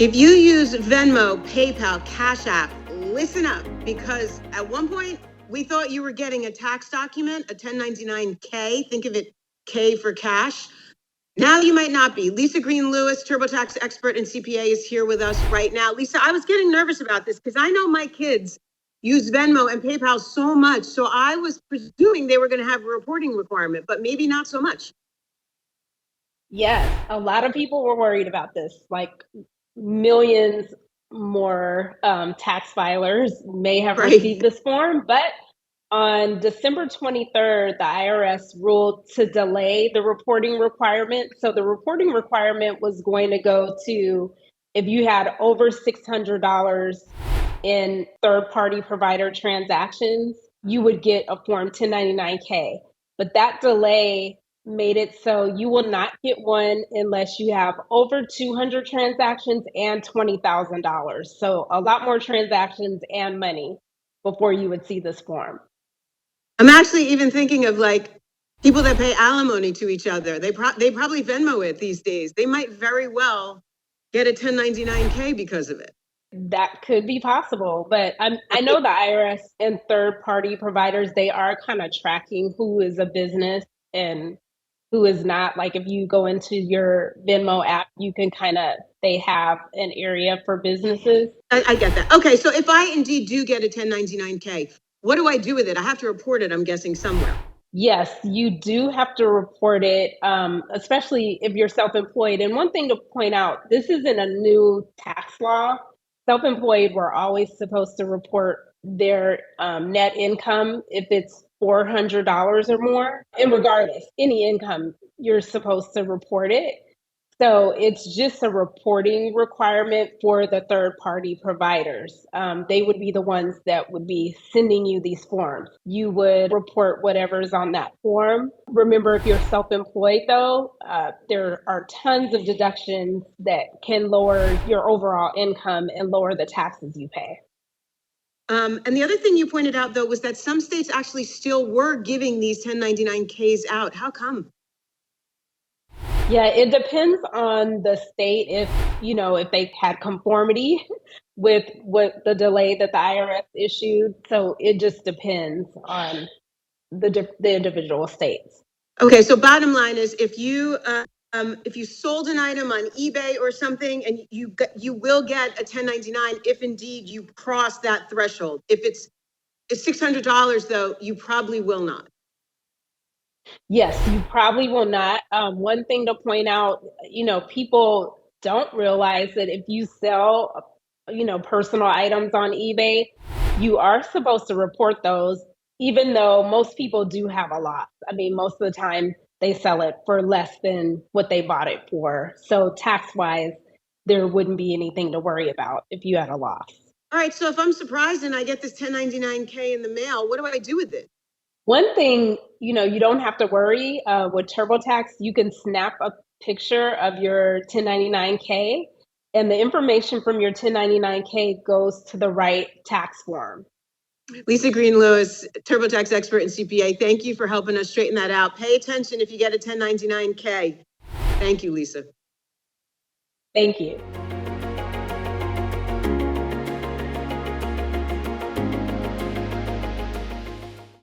If you use Venmo, PayPal, Cash App, listen up, because at one point we thought you were getting a tax document, a 1099-K. Think of it, K for cash. Now you might not be. Lisa Green Lewis, TurboTax expert and CPA, is here with us right now. Lisa, I was getting nervous about this because I know my kids use Venmo and PayPal so much. So I was presuming they were going to have a reporting requirement, but maybe not so much. Yes, a lot of people were worried about this. Like millions more tax filers may have received this form, but on December 23rd, the IRS ruled to delay the reporting requirement. So the reporting requirement was going to go to if you had over $600 in third-party provider transactions, you would get a Form 1099-K. But that delay made it so you will not get one unless you have over 200 transactions and $20,000. So a lot more transactions and money before you would see this form. I'm actually even thinking of like people that pay alimony to each other. They probably Venmo it these days. They might very well get a 1099-K because of it. That could be possible, but I know the IRS and third-party providers, they are kind of tracking who is a business and who is not. Like if you go into your Venmo app, you can they have an area for businesses. I get that. Okay, so if I indeed do get a 1099-K, what do I do with it? I have to report it, I'm guessing, somewhere. Yes, you do have to report it, especially if you're self-employed. And one thing to point out, this isn't a new tax law. Self-employed were always supposed to report their net income if it's $400 or more. And regardless, any income, you're supposed to report it. So it's just a reporting requirement for the third-party providers. They would be the ones that would be sending you these forms. You would report whatever's on that form. Remember, if you're self-employed, though, there are tons of deductions that can lower your overall income and lower the taxes you pay. And the other thing you pointed out, though, was that some states actually still were giving these 1099-Ks out. How come? Yeah, it depends on the state if they've had conformity with what the delay that the IRS issued. So it just depends on the individual states. Okay, so bottom line is if you sold an item on eBay or something, and you will get a 1099 if indeed you cross that threshold. If it's $600, though, you probably will not. Yes, you probably will not. One thing to point out, people don't realize that if you sell, personal items on eBay, you are supposed to report those, even though most people do have a loss. I mean, most of the time they sell it for less than what they bought it for. So tax-wise, there wouldn't be anything to worry about if you had a loss. All right, so if I'm surprised and I get this 1099-K in the mail, what do I do with it? One thing, you don't have to worry with TurboTax, you can snap a picture of your 1099-K and the information from your 1099-K goes to the right tax form. Lisa Green Lewis, TurboTax expert and CPA, thank you for helping us straighten that out. Pay attention if you get a 1099-K. Thank you, Lisa. Thank you.